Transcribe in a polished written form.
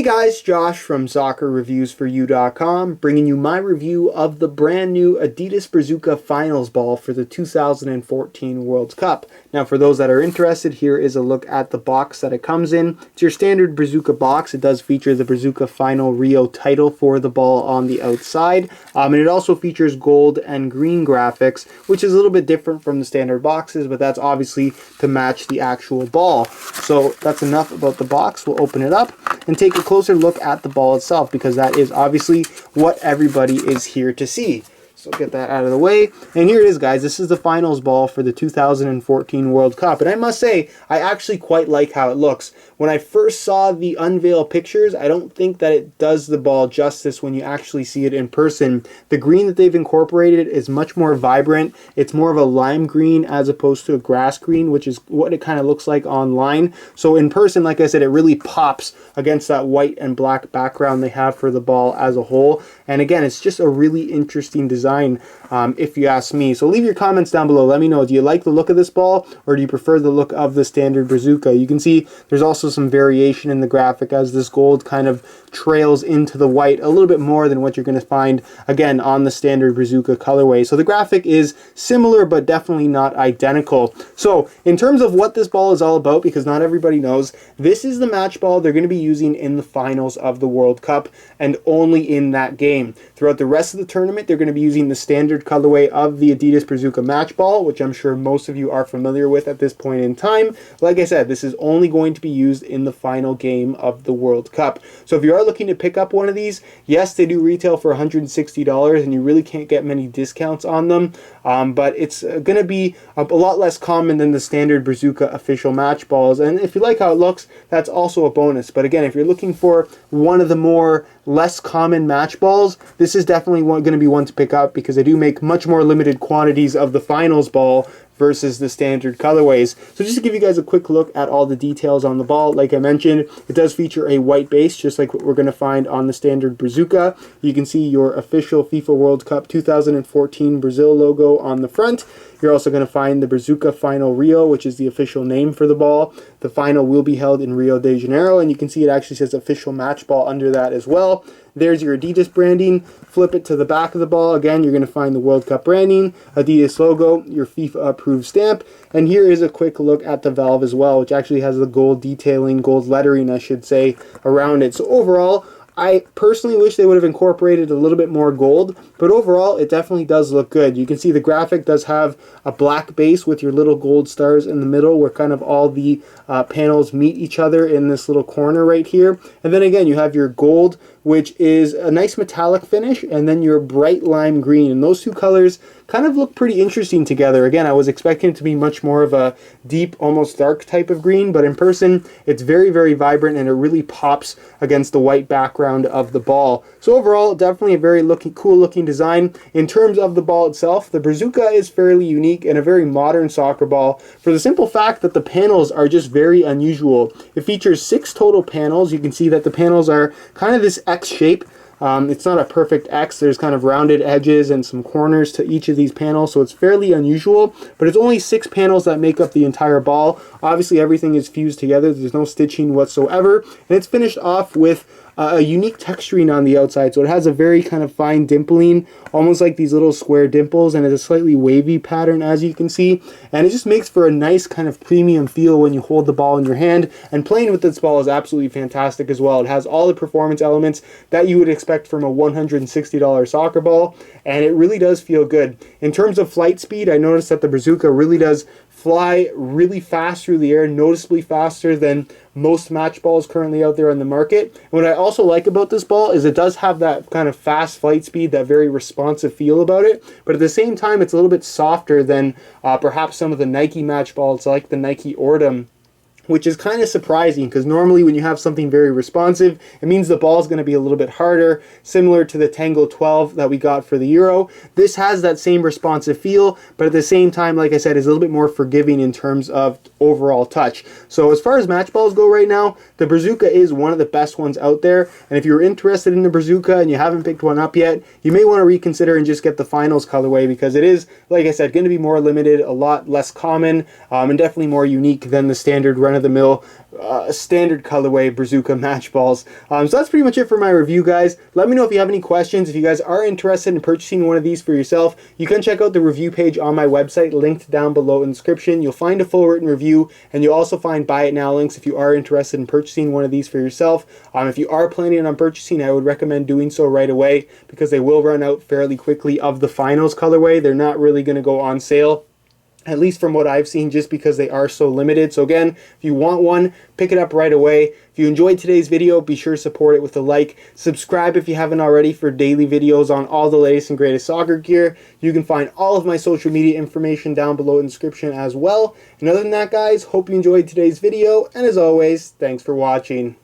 Hey guys, Josh from SoccerReviewsForYou.com, bringing you my review of the brand new Adidas Brazuca Finals ball for the 2014 World Cup. Now for those that are interested, here is a look at the box that it comes in. It's your standard Brazuca box. It does feature the Brazuca Final Rio title for the ball on the outside, and it also features gold and green graphics, which is a little bit different from the standard boxes, but that's obviously to match the actual ball. So that's enough about the box. We'll open it up and take a closer look at the ball itself, because that is obviously what everybody is here to see. So get that out of the way. And here it is, guys. This is the finals ball for the 2014 World Cup. And I must say, I actually quite like how it looks. When I first saw the unveil pictures, I don't think that it does the ball justice when you actually see it in person. The green that they've incorporated is much more vibrant. It's more of a lime green as opposed to a grass green, which is what it kind of looks like online. So in person, like I said, it really pops against that white and black background they have for the ball as a whole. And again, it's just a really interesting design, if you ask me. So leave your comments down below. Let me know, do you like the look of this ball, or do you prefer the look of the standard Brazuca? You can see there's also some variation in the graphic as this gold kind of trails into the white a little bit more than what you're going to find, again, on the standard Brazuca colorway. So the graphic is similar, but definitely not identical. So in terms of what this ball is all about, because not everybody knows, this is the match ball they're going to be using in the finals of the World Cup, and only in that game. Throughout the rest of the tournament, they're going to be using the standard colorway of the Adidas Brazuca match ball, which I'm sure most of you are familiar with at this point in time. Like I said, this is only going to be used in the final game of the World Cup. So if you are looking to pick up one of these, yes, they do retail for $160, and you really can't get many discounts on them, but it's going to be a lot less common than the standard Brazuca official match balls. And if you like how it looks, that's also a bonus. But again, if you're looking for one of the more less common match balls, this is definitely going to be one to pick up, because they do make much more limited quantities of the finals ball versus the standard colorways. So just to give you guys a quick look at all the details on the ball, like I mentioned, it does feature a white base, just like what we're going to find on the standard Brazuca. You can see your official FIFA World Cup 2014 Brazil logo on the front. You're also going to find the Brazuca Final Rio, which is the official name for the ball. The final will be held in Rio de Janeiro, and you can see it actually says official match ball under that as well. There's your Adidas branding. Flip it to the back of the ball. Again, you're going to find the World Cup branding, Adidas logo, your FIFA approved stamp. And here is a quick look at the valve as well, which actually has the gold detailing, gold lettering, I should say, around it. So overall, I personally wish they would have incorporated a little bit more gold, but overall it definitely does look good. You can see the graphic does have a black base with your little gold stars in the middle, where kind of all the panels meet each other in this little corner right here. And then again, you have your gold, which is a nice metallic finish, and then your bright lime green. And those two colors kind of look pretty interesting together. Again, I was expecting it to be much more of a deep, almost dark type of green, but in person, it's very, very vibrant, and it really pops against the white background of the ball. So overall, definitely a very cool looking design. In terms of the ball itself, the Brazuca is fairly unique and a very modern soccer ball, for the simple fact that the panels are just very unusual. It features 6 total panels. You can see that the panels are kind of this X shape. It's not a perfect X. There's kind of rounded edges and some corners to each of these panels, so it's fairly unusual, but it's only 6 panels that make up the entire ball. Obviously, everything is fused together. There's no stitching whatsoever, and it's finished off with a unique texturing on the outside. So it has a very kind of fine dimpling, almost like these little square dimples, and it's a slightly wavy pattern, as you can see. And it just makes for a nice kind of premium feel when you hold the ball in your hand. And playing with this ball is absolutely fantastic as well. It has all the performance elements that you would expect from a $160 soccer ball, and it really does feel good. In terms of flight speed, I noticed that the Brazuca really does fly really fast through the air, noticeably faster than most match balls currently out there on the market. And what I also like about this ball is it does have that kind of fast flight speed, that very responsive feel about it, but at the same time it's a little bit softer than perhaps some of the Nike match balls like the Nike Ordum, which is kind of surprising, because normally when you have something very responsive, it means the ball is going to be a little bit harder, similar to the Tango 12 that we got for the Euro. This has that same responsive feel, but at the same time, like I said, is a little bit more forgiving in terms of overall touch. So as far as match balls go right now, the Brazuca is one of the best ones out there, and if you're interested in the Brazuca and you haven't picked one up yet, you may want to reconsider and just get the finals colorway, because it is, like I said, going to be more limited, a lot less common, and definitely more unique than the standard run-of-the-mill standard colorway Brazuca match balls. So that's pretty much it for my review, guys. Let me know if you have any questions. If you guys are interested in purchasing one of these for yourself, you can check out the review page on my website, linked down below in the description. You'll find a full written review, and you'll also find buy it now links if you are interested in purchasing one of these for yourself. If you are planning on purchasing, I would recommend doing so right away, because they will run out fairly quickly of the finals colorway. They're not really going to go on sale, at least from what I've seen, just because they are so limited. So again, if you want one, pick it up right away. If you enjoyed today's video, be sure to support it with a like. Subscribe if you haven't already for daily videos on all the latest and greatest soccer gear. You can find all of my social media information down below in the description as well. And other than that, guys, hope you enjoyed today's video. And as always, thanks for watching.